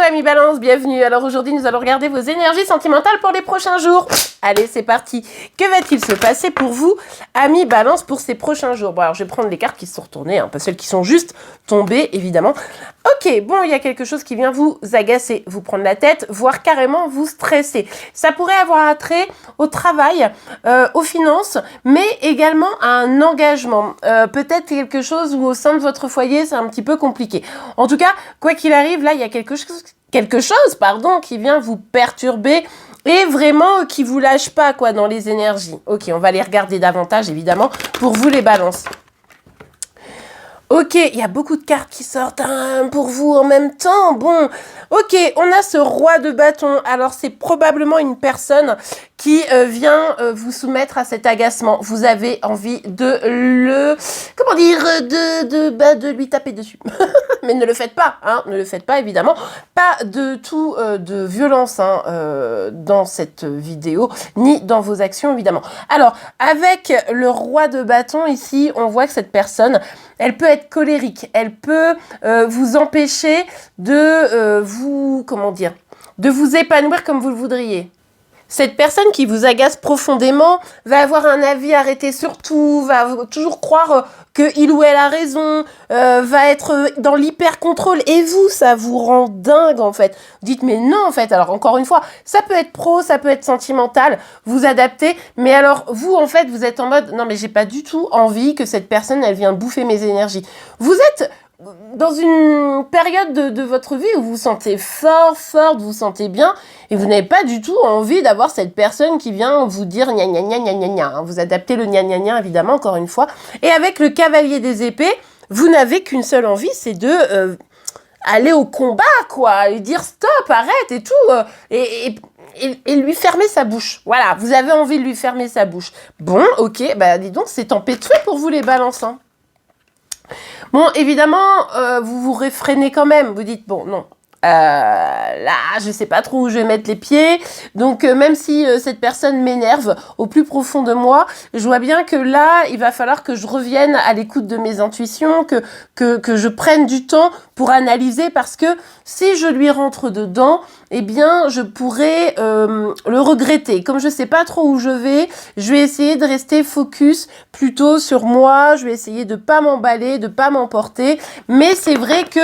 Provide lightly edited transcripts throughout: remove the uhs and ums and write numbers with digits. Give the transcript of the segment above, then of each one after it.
amis Balance, bienvenue. Alors aujourd'hui, nous allons regarder vos énergies sentimentales pour les prochains jours. Allez, c'est parti. Que va-t-il se passer pour vous, amis Balance, pour ces prochains jours? Bon, alors je vais prendre les cartes qui se sont retournées, pas celles qui sont juste tombées, évidemment. Ok, bon, il y a quelque chose qui vient vous agacer, vous prendre la tête, voire carrément vous stresser. Ça pourrait avoir attrait au travail, aux finances, mais également à un engagement. Peut-être quelque chose où au sein de votre foyer, c'est un petit peu compliqué. En tout cas, quoi qu'il arrive, là, il y a quelque chose, qui vient vous perturber et vraiment qui vous lâche pas, quoi, dans les énergies. Ok, on va les regarder davantage, évidemment, pour vous les balances. Ok, il y a beaucoup de cartes qui sortent pour vous en même temps. Bon, ok, on a ce roi de bâton. Alors, c'est probablement une personne qui vient vous soumettre à cet agacement. Vous avez envie de le... Comment dire? De lui taper dessus. Mais ne le faites pas, ne le faites pas, évidemment. Pas de tout de violence dans cette vidéo, ni dans vos actions, évidemment. Alors, avec le roi de bâton, ici, on voit que cette personne... Elle peut être colérique, elle peut vous empêcher de de vous épanouir comme vous le voudriez. Cette personne qui vous agace profondément va avoir un avis arrêté sur tout, va toujours croire qu'il ou elle a raison, va être dans l'hyper-contrôle. Et vous, ça vous rend dingue, en fait. Vous dites, mais non, en fait. Alors, encore une fois, ça peut être pro, ça peut être sentimental, vous adaptez. Mais alors, vous, en fait, vous êtes en mode, non, mais j'ai pas du tout envie que cette personne, elle vienne bouffer mes énergies. Vous êtes... dans une période de votre vie où vous vous sentez forte, vous vous sentez bien, et vous n'avez pas du tout envie d'avoir cette personne qui vient vous dire gna gna gna gna gna gna. Vous adaptez le gna gna gna, évidemment, encore une fois. Et avec le cavalier des épées, vous n'avez qu'une seule envie, c'est de aller au combat, quoi, et dire stop, arrête et tout, et lui fermer sa bouche. Voilà, vous avez envie de lui fermer sa bouche. Bon, ok, bah dis donc, c'est empêtré pour vous les balances, Bon, évidemment, vous vous réfrénez quand même. Vous dites, bon, non, là, je sais pas trop où je vais mettre les pieds. Donc, même si cette personne m'énerve au plus profond de moi, je vois bien que là, il va falloir que je revienne à l'écoute de mes intuitions, que je prenne du temps pour analyser, parce que si je lui rentre dedans, eh bien, je pourrais le regretter. Comme je sais pas trop où je vais essayer de rester focus plutôt sur moi. Je vais essayer de pas m'emballer, de pas m'emporter. Mais c'est vrai que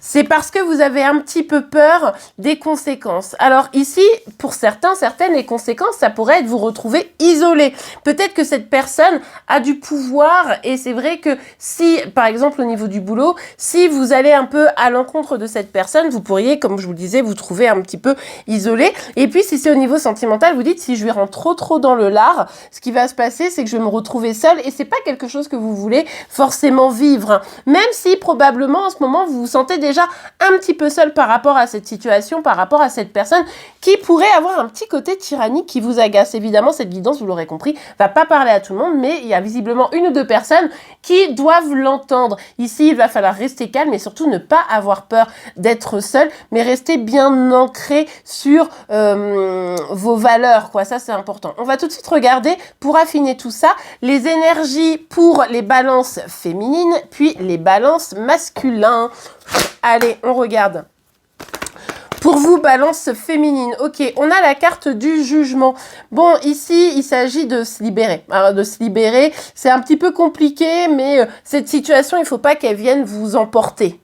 c'est parce que vous avez un petit peu peur des conséquences. Alors ici, pour certaines, les conséquences, ça pourrait être vous retrouver isolé. Peut-être que cette personne a du pouvoir, et c'est vrai que si, par exemple, au niveau du boulot, si vous allez un peu à l'encontre de cette personne, vous pourriez, comme je vous le disais, vous trouver un petit peu isolé. Et puis, si c'est au niveau sentimental, vous dites, si je lui rentre trop dans le lard, ce qui va se passer, c'est que je vais me retrouver seule, et c'est pas quelque chose que vous voulez forcément vivre. Même si, probablement, en ce moment, vous vous sentez déjà un petit peu seul par rapport à cette situation, par rapport à cette personne qui pourrait avoir un petit côté tyrannique qui vous agace. Évidemment, cette guidance, vous l'aurez compris, va pas parler à tout le monde, mais il y a visiblement une ou deux personnes qui doivent l'entendre. Ici, il va falloir rester calme et surtout ne pas avoir peur d'être seul, mais rester bien ancré sur vos valeurs, quoi. Ça, c'est important. On va tout de suite regarder, pour affiner tout ça, les énergies pour les balances féminines, puis les balances masculins. Allez, on regarde. Pour vous, balance féminine. Ok, on a la carte du jugement. Bon, ici, il s'agit de se libérer. Alors, de se libérer, c'est un petit peu compliqué, mais cette situation, il ne faut pas qu'elle vienne vous emporter.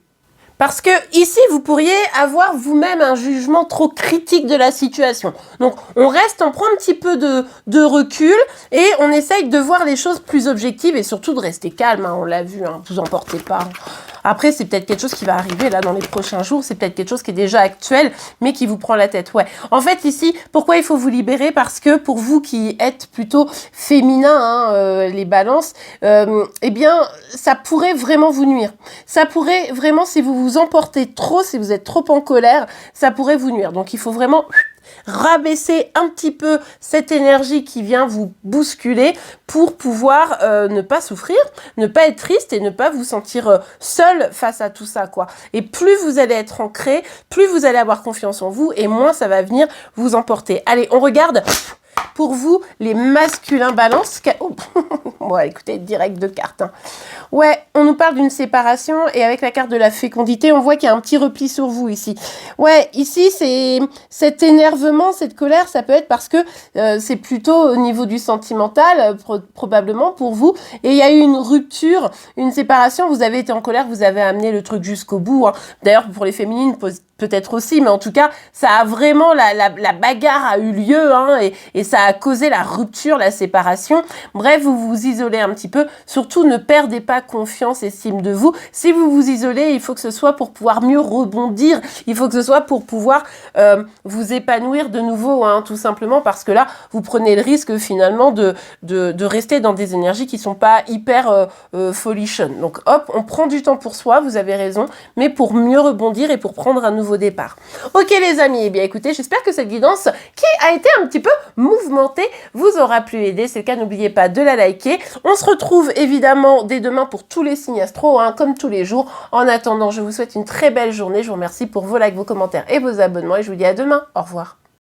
Parce que ici, vous pourriez avoir vous-même un jugement trop critique de la situation. Donc, on prend un petit peu de recul et on essaye de voir les choses plus objectives et surtout de rester calme. On l'a vu, vous emportez pas. Après, c'est peut-être quelque chose qui va arriver là dans les prochains jours. C'est peut-être quelque chose qui est déjà actuel, mais qui vous prend la tête. Ouais. En fait, ici, pourquoi il faut vous libérer? Parce que pour vous qui êtes plutôt féminin, les balances, eh bien, ça pourrait vraiment vous nuire. Ça pourrait vraiment, si vous vous emportez trop, si vous êtes trop en colère, ça pourrait vous nuire. Donc, il faut vraiment rabaisser un petit peu cette énergie qui vient vous bousculer pour pouvoir ne pas souffrir, ne pas être triste et ne pas vous sentir seul face à tout ça, quoi. Et plus vous allez être ancré, plus vous allez avoir confiance en vous et moins ça va venir vous emporter. Allez, on regarde pour vous, les masculins balance. Oh. Bon, écoutez, direct de cartes. Hein. Ouais, on nous parle d'une séparation et avec la carte de la fécondité, on voit qu'il y a un petit repli sur vous ici. Ouais, ici, c'est cet énervement, cette colère, ça peut être parce que c'est plutôt au niveau du sentimental, probablement pour vous. Et il y a eu une rupture, une séparation. Vous avez été en colère, vous avez amené le truc jusqu'au bout. Hein. D'ailleurs, pour les féminines, peut-être aussi, mais en tout cas, ça a vraiment, la bagarre a eu lieu hein, et ça a causé la rupture, la séparation. Bref, vous vous isolez un petit peu. Surtout, ne perdez pas confiance, estime de vous. Si vous vous isolez, il faut que ce soit pour pouvoir mieux rebondir. Il faut que ce soit pour pouvoir vous épanouir de nouveau, hein, tout simplement, parce que là, vous prenez le risque finalement de rester dans des énergies qui sont pas hyper folichonnes. Donc hop, on prend du temps pour soi, vous avez raison, mais pour mieux rebondir et pour prendre un nouveau départ. Ok les amis, eh bien écoutez, j'espère que cette guidance qui a été un petit peu mouvementée vous aura plu aidé. C'est le cas, n'oubliez pas de la liker. On se retrouve évidemment dès demain pour tous les signes astro, hein, comme tous les jours. En attendant, je vous souhaite une très belle journée. Je vous remercie pour vos likes, vos commentaires et vos abonnements et je vous dis à demain. Au revoir.